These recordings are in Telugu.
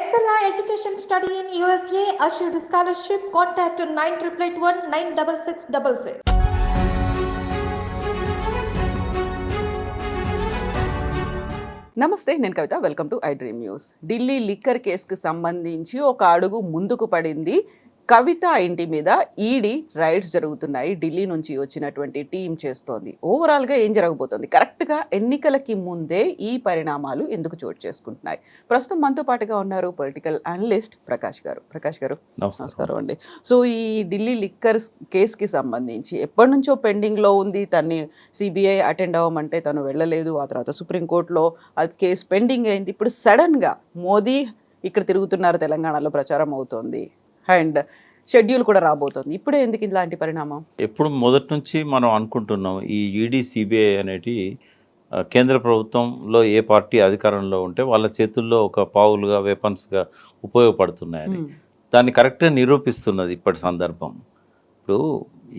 Excella Education Study in USA assured scholarship. Contact 9881 96666. నమస్తే, నేను Kavitha. Welcome to I Dream news. Delhi liquor కేసుకు సంబంధించి ఒక అడుగు ముందుకు పడింది. కవిత ఇంటి మీద ఈడీ రైడ్స్ జరుగుతున్నాయి. ఢిల్లీ నుంచి వచ్చినటువంటి టీం చేస్తోంది. ఓవరాల్గా ఏం జరగబోతోంది? కరెక్ట్గా ఎన్నికలకి ముందే ఈ పరిణామాలు ఎందుకు చోటు చేసుకుంటున్నాయి? ప్రస్తుతం మనతో పాటుగా ఉన్నారు పొలిటికల్ అనలిస్ట్ ప్రకాష్ గారు. ప్రకాష్ గారు, నమస్కారం అండి. సో ఈ ఢిల్లీ లిక్కర్ కేసుకి సంబంధించి ఎప్పటి నుంచో పెండింగ్లో ఉంది. తన్ని సిబిఐ అటెండ్ అవ్వమంటే తను వెళ్ళలేదు. ఆ తర్వాత సుప్రీంకోర్టులో అది కేసు పెండింగ్ అయింది. ఇప్పుడు సడన్గా మోదీ ఇక్కడ తిరుగుతున్నారు, తెలంగాణలో ప్రచారం అవుతోంది అండ్ షెడ్యూల్ కూడా రాబోతోంది. ఇప్పుడే ఎందుకు ఇలాంటి పరిణామం? ఎప్పుడు మొదటి నుంచి మనం అనుకుంటున్నాం ఈ ఈడీ సిబిఐ అనేటి కేంద్ర ప్రభుత్వంలో ఏ పార్టీ అధికారంలో ఉంటే వాళ్ళ చేతుల్లో ఒక పావులుగా, వెపన్స్గా ఉపయోగపడుతున్నాయని దాన్ని కరెక్ట్గా నిరూపిస్తున్నది ఇప్పటి సందర్భం. ఇప్పుడు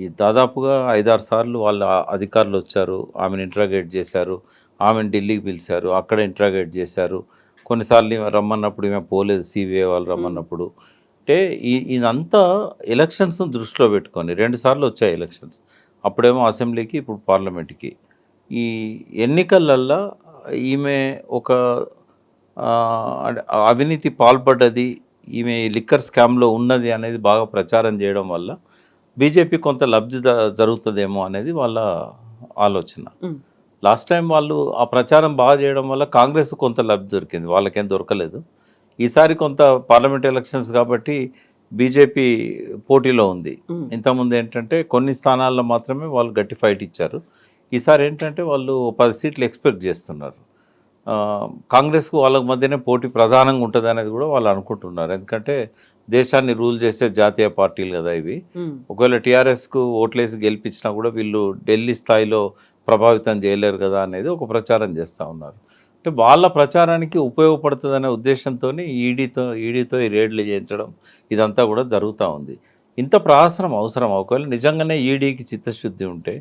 ఈ దాదాపుగా 5-6 సార్లు వాళ్ళ అధికారులు వచ్చారు, ఆమెను ఇంట్రాగేట్ చేశారు, ఆమెను ఢిల్లీకి పిలిచారు, అక్కడ ఇంట్రాగేట్ చేశారు. కొన్నిసార్లు రమ్మన్నప్పుడు ఈమె పోలేదు, సిబిఐ వాళ్ళు రమ్మన్నప్పుడు. అంటే ఇదంతా ఎలక్షన్స్ను దృష్టిలో పెట్టుకొని 2 సార్లు వచ్చాయి ఎలక్షన్స్. అప్పుడేమో అసెంబ్లీకి, ఇప్పుడు పార్లమెంట్కి. ఈ ఎన్నికలల్లో ఈమె ఒక అవినీతి పాల్పడ్డది, ఈమె లిక్కర్ స్కామ్లో ఉన్నది అనేది బాగా ప్రచారం చేయడం వల్ల బీజేపీ కొంత లబ్ధి జరుగుతుందేమో అనేది వాళ్ళ ఆలోచన. లాస్ట్ టైం వాళ్ళు ఆ ప్రచారం బాగా చేయడం వల్ల కాంగ్రెస్ కొంత లబ్ధి దొరికింది, వాళ్ళకేం దొరకలేదు. ఈసారి కొంత పార్లమెంట్ ఎలక్షన్స్ కాబట్టి బీజేపీ పోటీలో ఉంది. ఇంతకుముందు ఏంటంటే కొన్ని స్థానాల్లో మాత్రమే వాళ్ళు గట్టి ఫైట్ ఇచ్చారు. ఈసారి ఏంటంటే వాళ్ళు 10 సీట్లు ఎక్స్పెక్ట్ చేస్తున్నారు. కాంగ్రెస్కు వాళ్ళ మధ్యనే పోటీ ప్రధానంగా ఉంటుంది అనేది కూడా వాళ్ళు అనుకుంటున్నారు. ఎందుకంటే దేశాన్ని రూల్ చేసే జాతీయ పార్టీలు కదా ఇవి. ఒకవేళ టీఆర్ఎస్కు ఓట్లేసి గెలిపించినా కూడా వీళ్ళు ఢిల్లీ స్థాయిలో ప్రభావితం చేయలేరు కదా అనేది ఒక ప్రచారం చేస్తూ ఉన్నారు. అంటే వాళ్ళ ప్రచారానికి ఉపయోగపడుతుందనే ఉద్దేశంతో ఈడీతో ఈ రేడ్లు చేయించడం ఇదంతా కూడా జరుగుతూ ఉంది. ఇంత ప్రహసనం అవసరం? ఒకవేళ నిజంగానే ఈడీకి చిత్తశుద్ధి ఉంటే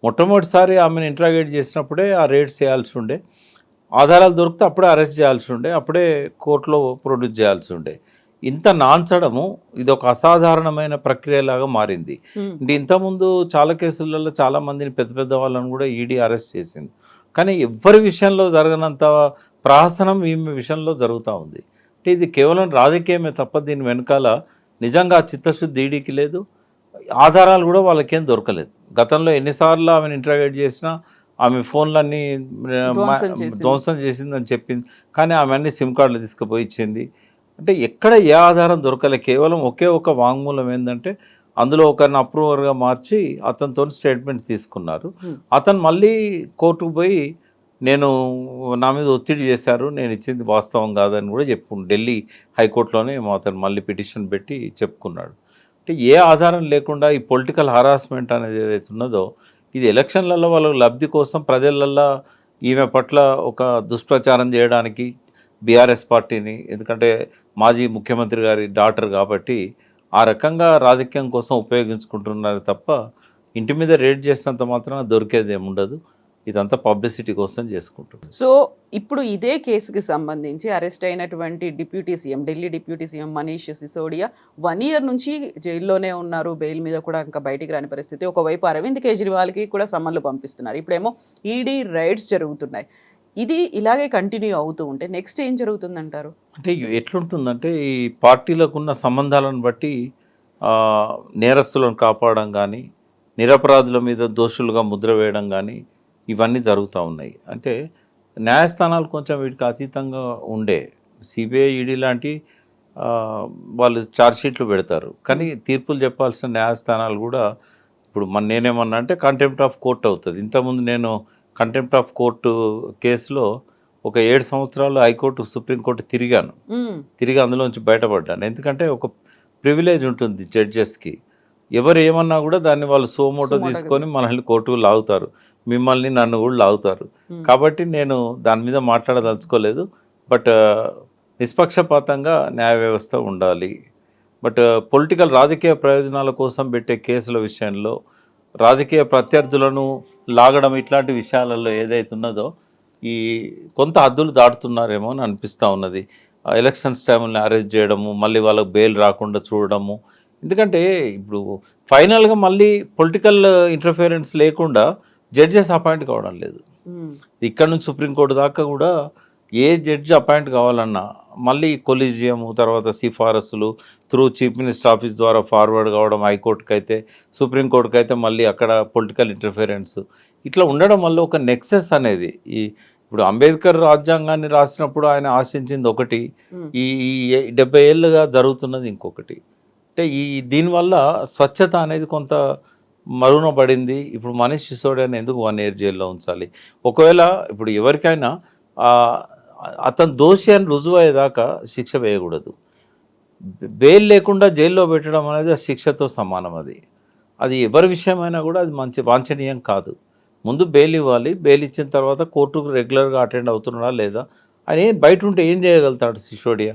మొట్టమొదటిసారి ఆమెను ఇంట్రాగేట్ చేసినప్పుడే ఆ రేడ్స్ చేయాల్సి ఉండే, ఆధారాలు దొరికితే అప్పుడే అరెస్ట్ చేయాల్సి ఉండే, అప్పుడే కోర్టులో ప్రొడ్యూస్ చేయాల్సి ఉండే. ఇంత నాంచడము ఇది ఒక అసాధారణమైన ప్రక్రియలాగా మారింది. అంటే ఇంతకుముందు చాలా కేసులలో చాలామందిని పెద్ద పెద్ద వాళ్ళని కూడా ఈడీ అరెస్ట్ చేసింది. కానీ ఎవరి విషయంలో జరగనంత ప్రహసనం ఈమె విషయంలో జరుగుతూ ఉంది. అంటే ఇది కేవలం రాజకీయమే తప్ప దీని వెనకాల నిజంగా చిత్తశుద్ధి ఈడీకి లేదు, ఆధారాలు కూడా వాళ్ళకేం దొరకలేదు. గతంలో ఎన్నిసార్లు ఆమెను ఇంట్రాగేట్ చేసినా ఆమె ఫోన్లన్నీ ధ్వంసం చేసిందని చెప్పింది, కానీ ఆమె అన్ని సిమ్ కార్డులు తీసుకుపోయి ఇచ్చింది. అంటే ఎక్కడ ఏ ఆధారం దొరకలే. కేవలం ఒకే ఒక వాంగ్మూలం ఏంటంటే అందులో ఒకరిని అప్రూవర్గా మార్చి అతనితో స్టేట్మెంట్ తీసుకున్నారు. అతను మళ్ళీ కోర్టుకు పోయి నేను నా మీద ఒత్తిడి చేశారు, నేను ఇచ్చింది వాస్తవం కాదని కూడా ఢిల్లీ హైకోర్టులోనే అతను మళ్ళీ పిటిషన్ పెట్టి చెప్పుకున్నాడు. అంటే ఏ ఆధారం లేకుండా ఈ పొలిటికల్ హరాస్మెంట్ అనేది ఏదైతే ఉన్నదో ఇది ఎలక్షన్లలో వాళ్ళ లబ్ధి కోసం ప్రజలల్లో ఈమె పట్ల ఒక దుష్ప్రచారం చేయడానికి బీఆర్ఎస్ పార్టీని, ఎందుకంటే మాజీ ముఖ్యమంత్రి గారి డాటర్ కాబట్టి ఆ రకంగా రాజకీయం కోసం ఉపయోగించుకుంటున్నారు తప్ప ఇంటి మీద రేడ్ చేసినంత మాత్రం దొరికేది ఏముండదు. ఇదంతా పబ్లిసిటీ కోసం చేసుకుంటుంది. సో ఇప్పుడు ఇదే కేసుకి సంబంధించి అరెస్ట్ అయినటువంటి Delhi deputy CM Manish Sisodia 1 year నుంచి జైల్లోనే ఉన్నారు. బెయిల్ మీద కూడా ఇంకా బయటికి రాని పరిస్థితి. ఒకవైపు అరవింద్ కేజ్రీవాల్కి కూడా సమన్లు పంపిస్తున్నారు. ఇప్పుడేమో ఈడీ రైడ్స్ జరుగుతున్నాయి. ఇది ఇలాగే కంటిన్యూ అవుతూ ఉంటే నెక్స్ట్ ఏం జరుగుతుందంటారు? అంటే ఎట్లుంటుందంటే ఈ పార్టీలకు ఉన్న సంబంధాలను బట్టి నేరస్తులను కాపాడడం కానీ, నిరపరాధుల మీద దోషులుగా ముద్ర వేయడం కానీ ఇవన్నీ జరుగుతూ ఉన్నాయి. అంటే న్యాయస్థానాలు కొంచెం వీటికి అతీతంగా ఉండే, సిబిఐ ఈడీ లాంటి వాళ్ళు ఛార్జ్షీట్లు పెడతారు, కానీ తీర్పులు చెప్పాల్సిన న్యాయస్థానాలు కూడా ఇప్పుడు నేనేమన్నా అంటే కంటెంప్ట్ ఆఫ్ కోర్ట్ అవుతుంది. ఇంతకుముందు నేను కంటెంప్ట్ ఆఫ్ కోర్టు కేసులో ఒక 7 సంవత్సరాలు హైకోర్టు, సుప్రీంకోర్టు తిరిగి అందులోంచి బయటపడ్డాను. ఎందుకంటే ఒక ప్రివిలేజ్ ఉంటుంది జడ్జెస్కి, ఎవరు ఏమన్నా కూడా దాన్ని వాళ్ళు సోమోటో తీసుకొని మనల్ని కోర్టుకు లాగుతారు, మిమ్మల్ని నన్ను కూడా లాగుతారు. కాబట్టి నేను దాని మీద మాట్లాడదలుచుకోలేదు. బట్ నిష్పక్షపాతంగా న్యాయ వ్యవస్థ ఉండాలి. బట్ పొలిటికల్ రాజకీయ ప్రయోజనాల కోసం పెట్టే కేసుల విషయంలో రాజకీయ ప్రత్యర్థులను లాగడం ఇట్లాంటి విషయాలలో ఏదైతే ఉన్నదో ఈ కొంత హద్దులు దాటుతున్నారేమో అని అనిపిస్తూ ఉన్నది. ఎలక్షన్స్ టైంలో అరెస్ట్ చేయడము, మళ్ళీ వాళ్ళకి బెయిల్ రాకుండా చూడడము. ఎందుకంటే ఇప్పుడు ఫైనల్గా మళ్ళీ పొలిటికల్ ఇంటర్ఫిరెన్స్ లేకుండా జడ్జెస్ అపాయింట్ కావడం లేదు. ఇక్కడ నుంచి సుప్రీంకోర్టు దాకా కూడా ఏ జడ్జి అపాయింట్ కావాలన్నా మళ్ళీ కొలీజియము, తర్వాత సిఫారసులు త్రూ చీఫ్ మినిస్టర్ ఆఫీస్ ద్వారా ఫార్వర్డ్ కావడం హైకోర్టుకి అయితే, సుప్రీంకోర్టుకి అయితే మళ్ళీ అక్కడ పొలిటికల్ ఇంటర్ఫిరెన్స్ ఇట్లా ఉండడం వల్ల ఒక నెక్సెస్ అనేది ఇప్పుడు అంబేద్కర్ రాజ్యాంగాన్ని రాసినప్పుడు ఆయన ఆశించింది ఒకటి, ఈ 70 ఏళ్ళుగా జరుగుతున్నది ఇంకొకటి. అంటే దీనివల్ల స్వచ్ఛత అనేది కొంత మరుగున పడింది. ఇప్పుడు మనీష్ సిసోడియాని ఎందుకు 1 year జైల్లో ఉంచాలి? ఒకవేళ ఇప్పుడు ఎవరికైనా అతను దోషి అని రుజువు అయ్యేదాకా శిక్ష వేయకూడదు. బెయిల్ లేకుండా జైల్లో పెట్టడం అనేది శిక్షతో సమానం. అది ఎవరి విషయమైనా కూడా అది వాంఛనీయం కాదు. ముందు బెయిల్ ఇవ్వాలి. బెయిల్ ఇచ్చిన తర్వాత కోర్టుకు రెగ్యులర్గా అటెండ్ అవుతున్నాడా లేదా అని బయట ఉంటే ఏం చేయగలుగుతాడు సిసోడియా?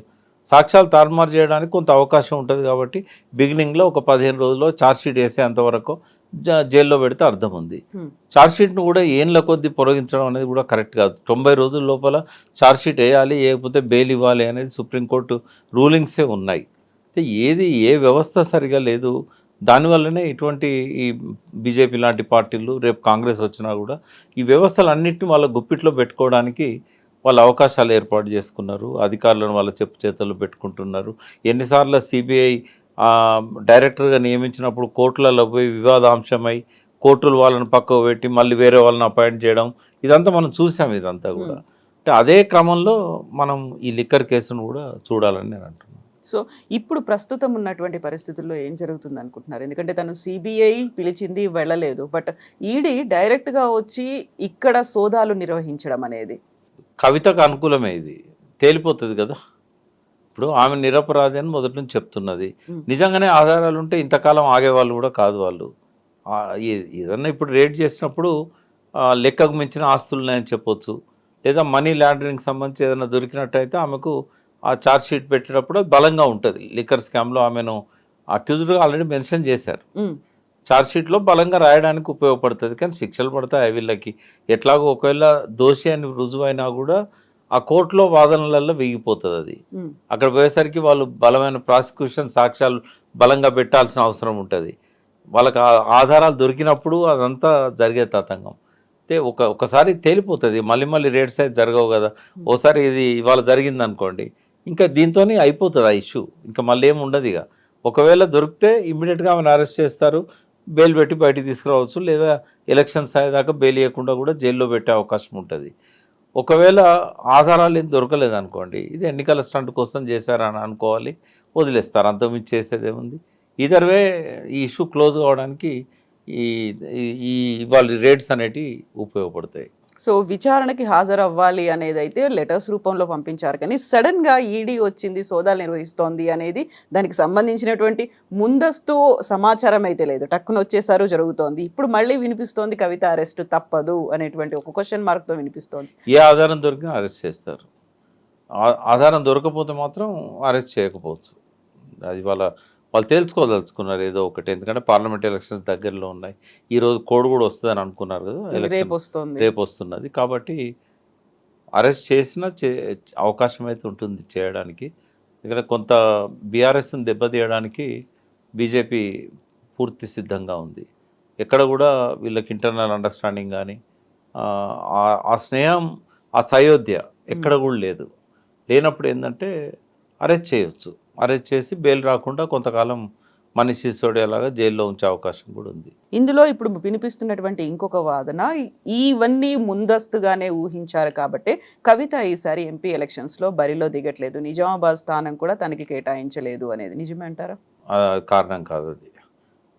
సాక్ష్యాలు తారుమారు చేయడానికి కొంత అవకాశం ఉంటుంది కాబట్టి బిగినింగ్లో ఒక 15 రోజుల్లో ఛార్జ్షీట్ వేసేంతవరకు జైల్లో పెడితే అర్థం ఉంది. ఛార్జ్షీట్ను కూడా ఏళ్ళ కొద్దీ పొరగించడం అనేది కూడా కరెక్ట్ కాదు. 90 రోజుల లోపల ఛార్జ్షీట్ వేయాలి, లేకపోతే బెయిల్ ఇవ్వాలి అనేది సుప్రీంకోర్టు రూలింగ్సే ఉన్నాయి. ఏ వ్యవస్థ సరిగా లేదు. దానివల్లనే ఇటువంటి ఈ బీజేపీ లాంటి పార్టీలు, రేపు కాంగ్రెస్ వచ్చినా కూడా ఈ వ్యవస్థలన్నింటినీ వాళ్ళ గుప్పిట్లో పెట్టుకోవడానికి వాళ్ళు అవకాశాలు ఏర్పాటు చేసుకున్నారు. అధికారులను వాళ్ళ చెప్పు చేతుల్లో పెట్టుకుంటున్నారు. ఎన్నిసార్లు సిబిఐ డైరెక్టర్గా నియమించినప్పుడు కోర్టులలో పోయి వివాదాంశమై కోర్టులు వాళ్ళని పక్కకు పెట్టి మళ్ళీ వేరే వాళ్ళని అపాయింట్ చేయడం, ఇదంతా మనం చూసాం. ఇదంతా కూడా అంటే అదే క్రమంలో మనం ఈ లిక్కర్ కేసును కూడా చూడాలని నేను అంటున్నాను. సో ఇప్పుడు ప్రస్తుతం ఉన్నటువంటి పరిస్థితుల్లో ఏం జరుగుతుంది అనుకుంటున్నారు? ఎందుకంటే తను సిబిఐ పిలిచింది, వెళ్ళలేదు. బట్ ఈడీ డైరెక్ట్గా వచ్చి ఇక్కడ సోదాలు నిర్వహించడం అనేది కవితకు అనుకూలమే. ఇది తేలిపోతుంది కదా. ఇప్పుడు ఆమె నిరపరాధి అని మొదటి నుంచి చెప్తున్నది. నిజంగానే ఆధారాలు ఉంటే ఇంతకాలం ఆగేవాళ్ళు కూడా కాదు. వాళ్ళు ఏదన్నా ఇప్పుడు రేట్ చేసినప్పుడు లెక్కకు మించిన ఆస్తులు ఉన్నాయని చెప్పొచ్చు, లేదా మనీ లాండరింగ్ సంబంధించి ఏదైనా దొరికినట్టయితే ఆమెకు ఆ ఛార్జ్ షీట్ పెట్టేటప్పుడు అది బలంగా ఉంటుంది. లిక్కర్ స్కామ్లో ఆమెను అక్యూజ్డ్గా ఆల్రెడీ మెన్షన్ చేశారు. ఛార్జ్ షీట్లో బలంగా రాయడానికి ఉపయోగపడుతుంది. కానీ శిక్షలు పడతాయి వీళ్ళకి ఎట్లాగో. ఒకవేళ దోషి అని రుజువైనా కూడా ఆ కోర్టులో వాదనలలో వేగిపోతుంది. అది అక్కడ పోయేసరికి వాళ్ళు బలమైన ప్రాసిక్యూషన్ సాక్ష్యాలు బలంగా పెట్టాల్సిన అవసరం ఉంటుంది. వాళ్ళకి ఆధారాలు దొరికినప్పుడు అదంతా జరిగే తతంగం. అంటే ఒకసారి తేలిపోతుంది. మళ్ళీ రేట్స్ అయితే జరగవు కదా. ఓసారి ఇది ఇవాళ జరిగింది అనుకోండి, ఇంకా దీంతోనే అయిపోతుంది ఆ ఇష్యూ. ఇంకా మళ్ళీ ఏమి ఉండదు. ఇక ఒకవేళ దొరికితే ఇమ్మీడియట్గా ఆమెను అరెస్ట్ చేస్తారు, బెయిల్ పెట్టి బయటికి తీసుకురావచ్చు, లేదా ఎలక్షన్స్ అయ్యేదాకా బెయిల్ ఇవ్వకుండా కూడా జైల్లో పెట్టే అవకాశం ఉంటుంది. ఒకవేళ ఆధారాలు ఏం దొరకలేదు అనుకోండి, ఇది ఎన్నికల స్టంట్ కోసం చేశారని అనుకోవాలి, వదిలేస్తారు. అంతకుమించి చేసేది ఏముంది? ఈదర్ వే ఈ ఇష్యూ క్లోజ్ కావడానికి ఈ వాళ్ళ రేట్స్ అనేటివి ఉపయోగపడతాయి. సో విచారణకి హాజరు అవ్వాలి అనేది అయితే లెటర్స్ రూపంలో పంపించారు. కానీ సడన్గా ఈడీ వచ్చింది, సోదాలు నిర్వహిస్తోంది అనేది దానికి సంబంధించినటువంటి ముందస్తు సమాచారం అయితే లేదు. టక్కున వచ్చేసారు, జరుగుతోంది. ఇప్పుడు మళ్ళీ వినిపిస్తోంది కవిత అరెస్ట్ తప్పదు అనేటువంటి ఒక క్వశ్చన్ మార్క్తో వినిపిస్తోంది. ఏ ఆధారం దొరికినా అరెస్ట్ చేస్తారు. ఆధారం దొరకపోతే మాత్రం అరెస్ట్ చేయకపోవచ్చు. అది వాళ్ళు తేల్చుకోదలుచుకున్నారు ఏదో ఒకటి. ఎందుకంటే పార్లమెంట్ ఎలక్షన్స్ దగ్గరలో ఉన్నాయి. ఈరోజు కోడ్ కూడా వస్తుందని అనుకున్నారు కదా, రేపు వస్తున్నది. కాబట్టి అరెస్ట్ చేసినా అవకాశం అయితే ఉంటుంది చేయడానికి. ఎందుకంటే కొంత బీఆర్ఎస్ని దెబ్బతీయడానికి బీజేపీ పూర్తి సిద్ధంగా ఉంది. ఎక్కడ కూడా వీళ్ళకి ఇంటర్నల్ అండర్స్టాండింగ్ కానీ ఆ స్నేహం, ఆ సయోధ్య ఎక్కడ కూడా లేదు. లేనప్పుడు ఏంటంటే అరెస్ట్ చేయొచ్చు. అరెస్ట్ చేసి బెయిల్ రాకుండా కొంతకాలం మనీష్ సిసోడియాలాగా జైల్లో ఉంచే అవకాశం కూడా ఉంది. ఇందులో ఇప్పుడు వినిపిస్తున్నటువంటి ఇంకొక వాదన, ఇవన్నీ ముందస్తుగానే ఊహించారు కాబట్టి కవిత ఈసారి ఎంపీ ఎలక్షన్స్లో బరిలో దిగట్లేదు, నిజామాబాద్ స్థానం కూడా తనకి కేటాయించలేదు అనేది నిజమే అంటారా? కారణం కాదు అది.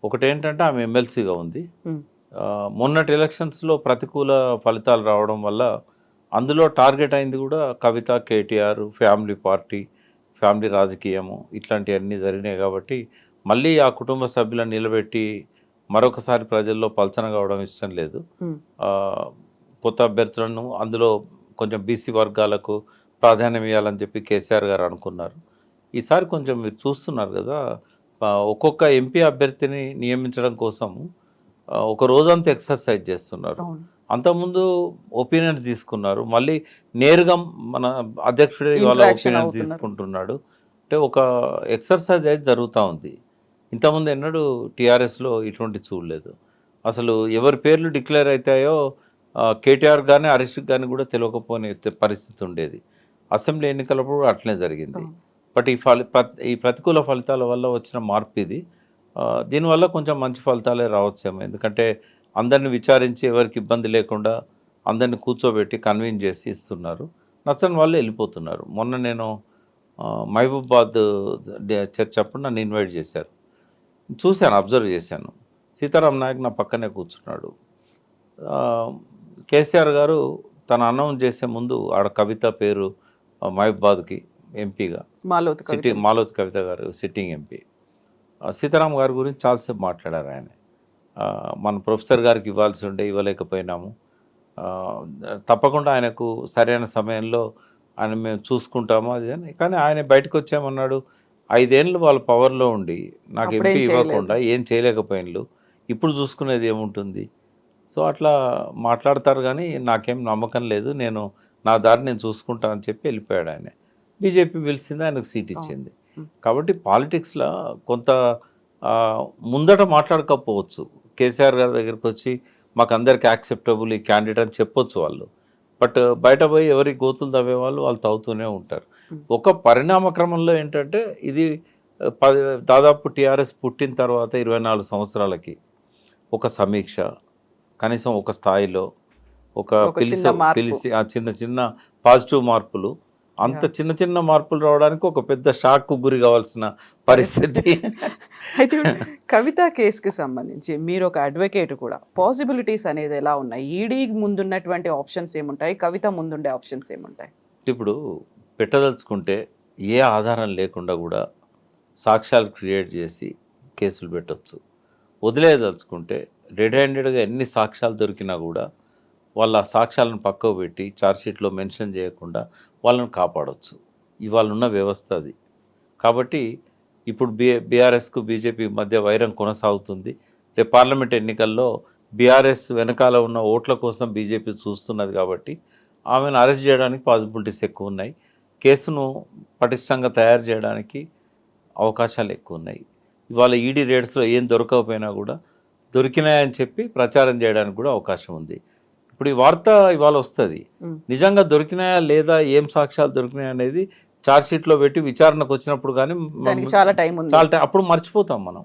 ఒకటేంటంటే ఆమె ఎమ్మెల్సీగా ఉంది. మొన్నటి ఎలక్షన్స్లో ప్రతికూల ఫలితాలు రావడం వల్ల అందులో టార్గెట్ అయింది కూడా కవిత, కేటీఆర్, ఫ్యామిలీ పార్టీ, ఫ్యామిలీ రాజకీయము ఇట్లాంటివన్నీ జరిగినాయి. కాబట్టి మళ్ళీ ఆ కుటుంబ సభ్యులను నిలబెట్టి మరొకసారి ప్రజల్లో పల్చన కావడం ఇష్టం లేదు. కొత్త అభ్యర్థులను అందులో కొంచెం బీసీ వర్గాలకు ప్రాధాన్యం ఇవ్వాలని చెప్పి కేసీఆర్ గారు అనుకున్నారు. ఈసారి కొంచెం మీరు చూస్తున్నారు కదా, ఒక్కొక్క ఎంపీ అభ్యర్థిని నియమించడం కోసం ఒక రోజంతా ఎక్సర్సైజ్ చేస్తున్నారు. అంతకుముందు ఒపీనియన్స్ తీసుకున్నారు, మళ్ళీ నేరుగా మన అధ్యక్షుడే వాళ్ళ Interaction ఒపీనియన్స్ అవుతున్నారు. తీసుకుంటున్నాడు. అంటే ఒక ఎక్సర్సైజ్ అయితే జరుగుతూ ఉంది. ఇంతకుముందు ఎన్నడూ టీఆర్ఎస్లో ఇటువంటి చూడలేదు. అసలు ఎవరి పేర్లు డిక్లేర్ అవుతాయో కేటీఆర్ కానీ హరీష్ కానీ కూడా తెలియకపోని పరిస్థితి ఉండేది. అసెంబ్లీ ఎన్నికలప్పుడు అట్లనే జరిగింది. బట్ ఈ ప్రతికూల ఫలితాల వల్ల వచ్చిన మార్పు ఇది. దీనివల్ల కొంచెం మంచి ఫలితాలే రావచ్చేమో. ఎందుకంటే అందరిని విచారించి ఎవరికి ఇబ్బంది లేకుండా అందరిని కూర్చోబెట్టి కన్విన్స్ చేసి ఇస్తున్నారు. నచ్చని వాళ్ళు వెళ్ళిపోతున్నారు. మొన్న నేను మహబూబాబాద్ చర్చ అప్పుడు నన్ను ఇన్వైట్ చేశారు. చూశాను, అబ్జర్వ్ చేశాను. సీతారాం నాయక్ నా పక్కనే కూర్చున్నాడు. కేసీఆర్ గారు తన అనౌన్స్ చేసే ముందు ఆడ కవిత పేరు మహబూబాబాద్కి ఎంపీగా మాలోత్ కవిత గారు సిట్టింగ్ ఎంపీ. సీతారాం గారి గురించి చాలాసేపు మాట్లాడారు ఆయన. మన ప్రొఫెసర్ గారికి ఇవ్వాల్సి ఉండే ఇవ్వలేకపోయినాము, తప్పకుండా ఆయనకు సరైన సమయంలో ఆయన మేము చూసుకుంటాము అది అని. కానీ ఆయన బయటకు వచ్చామన్నాడు. 5 ఏళ్ళు వాళ్ళ పవర్లో ఉండి నాకు ఎంపీ ఇవ్వకుండా ఏం చేయలేకపోయినలు, ఇప్పుడు చూసుకునేది ఏముంటుంది. సో అట్లా మాట్లాడతారు కానీ నాకేం నమ్మకం లేదు, నేను నా దారి నేను చూసుకుంటా అని చెప్పి వెళ్ళిపోయాడు ఆయన. బీజేపీ పిలిచింది, ఆయనకు సీట్ ఇచ్చింది. కాబట్టి పాలిటిక్స్లో కొంత ముందట మాట్లాడకపోవచ్చు. కేసీఆర్ గారి దగ్గరికి వచ్చి మాకు అందరికి యాక్సెప్టబుల్ ఈ క్యాండిడేట్ అని చెప్పొచ్చు వాళ్ళు. బట్ బయట పోయి ఎవరి గోతులు తవ్వే వాళ్ళు తవ్వుతూనే ఉంటారు. ఒక పరిణామ క్రమంలో ఏంటంటే ఇది దాదాపు టీఆర్ఎస్ పుట్టిన తర్వాత 24 సంవత్సరాలకి ఒక సమీక్ష, కనీసం ఒక స్థాయిలో ఒక పిలిచి ఆ చిన్న చిన్న పాజిటివ్ మార్పులు, అంత చిన్న చిన్న మార్పులు రావడానికి ఒక పెద్ద షాక్కు గురి కావాల్సిన పరిస్థితి. అయితే కవిత కేసుకి సంబంధించి మీరు ఒక అడ్వకేట్ కూడా, పాసిబిలిటీస్ అనేది ఎలా ఉన్నాయి? ఈడీ ముందున్నటువంటి ఆప్షన్స్ ఏముంటాయి, కవిత ముందుండే ఆప్షన్స్ ఏముంటాయి? ఇప్పుడు పెట్టదలుచుకుంటే ఏ ఆధారం లేకుండా కూడా సాక్ష్యాలు క్రియేట్ చేసి కేసులు పెట్టవచ్చు. వదిలేదలుచుకుంటే రెడ్ హ్యాండెడ్గా ఎన్ని సాక్ష్యాలు దొరికినా కూడా వాళ్ళ సాక్ష్యాలను పక్కకు పెట్టి ఛార్జ్షీట్లో మెన్షన్ చేయకుండా వాళ్ళని కాపాడవచ్చు. ఇవాళ ఉన్న వ్యవస్థ అది. కాబట్టి ఇప్పుడు బీఆర్ఎస్కు బీజేపీ మధ్య వైరం కొనసాగుతుంది. రేపు పార్లమెంట్ ఎన్నికల్లో బీఆర్ఎస్ వెనకాల ఉన్న ఓట్ల కోసం బీజేపీ చూస్తున్నది. కాబట్టి ఆమెను అరెస్ట్ చేయడానికి పాసిబిలిటీస్ ఎక్కువ ఉన్నాయి. కేసును పటిష్టంగా తయారు చేయడానికి అవకాశాలు ఎక్కువ ఉన్నాయి. ఇవాళ ఈడీ రేడ్స్లో ఏం దొరకకపోయినా కూడా దొరికినాయని చెప్పి ప్రచారం చేయడానికి కూడా అవకాశం ఉంది. ఇప్పుడు ఈ వార్త ఇవాళ వస్తుంది, నిజంగా దొరికినాయా లేదా, ఏం సాక్ష్యాలు దొరికినాయా అనేది ఛార్జ్షీట్లో పెట్టి విచారణకు వచ్చినప్పుడు కానీ చాలా టైం అప్పుడు మర్చిపోతాం మనం.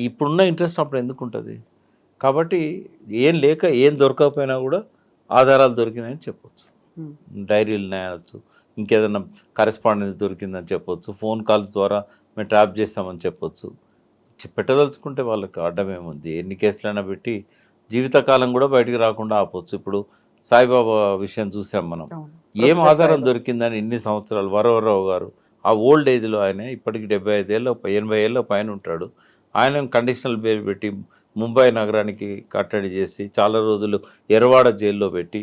ఇప్పుడున్న ఇంట్రెస్ట్ అప్పుడు ఎందుకు ఉంటుంది? కాబట్టి ఏం లేక ఏం దొరకకపోయినా కూడా ఆధారాలు దొరికినాయని చెప్పొచ్చు. డైరీలు ఉన్నాయనొచ్చు, ఇంకేదైనా కరెస్పాండెన్స్ దొరికిందని చెప్పొచ్చు, ఫోన్ కాల్స్ ద్వారా మేము ట్రాప్ చేస్తామని చెప్పొచ్చు. పెట్టదలుచుకుంటే వాళ్ళకి అడ్డమేముంది? ఎన్ని కేసులైనా పెట్టి జీవితకాలం కూడా బయటికి రాకుండా ఆపొచ్చు. ఇప్పుడు సాయిబాబా విషయం చూసాం మనం. ఏం ఆధారం దొరికిందని ఇన్ని సంవత్సరాలు. వరవరరావు గారు ఆ ఓల్డ్ ఏజ్లో, ఆయన ఇప్పటికి 75 ఏళ్ళ 80 ఏళ్ళ పైన ఉంటాడు. ఆయన కండిషనల్ బెయిల్ పెట్టి ముంబై నగరానికి కట్టడి చేసి చాలా రోజులు ఎర్రవాడ జైల్లో పెట్టి,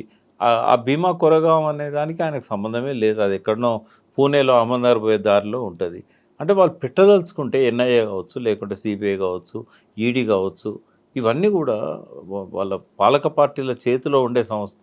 ఆ భీమా కొరగాం అనే దానికి ఆయనకు సంబంధమే లేదు. అది ఎక్కడనో పూణేలో అహ్మద్నగర్ పోయే దారిలో ఉంటుంది. అంటే వాళ్ళు పెట్టదలుచుకుంటే ఎన్ఐఏ కావచ్చు, లేకుంటే సిబిఐ కావచ్చు, ఈడీ కావచ్చు, ఇవన్నీ కూడా వాళ్ళ పాలక పార్టీల చేతిలో ఉండే సంస్థ.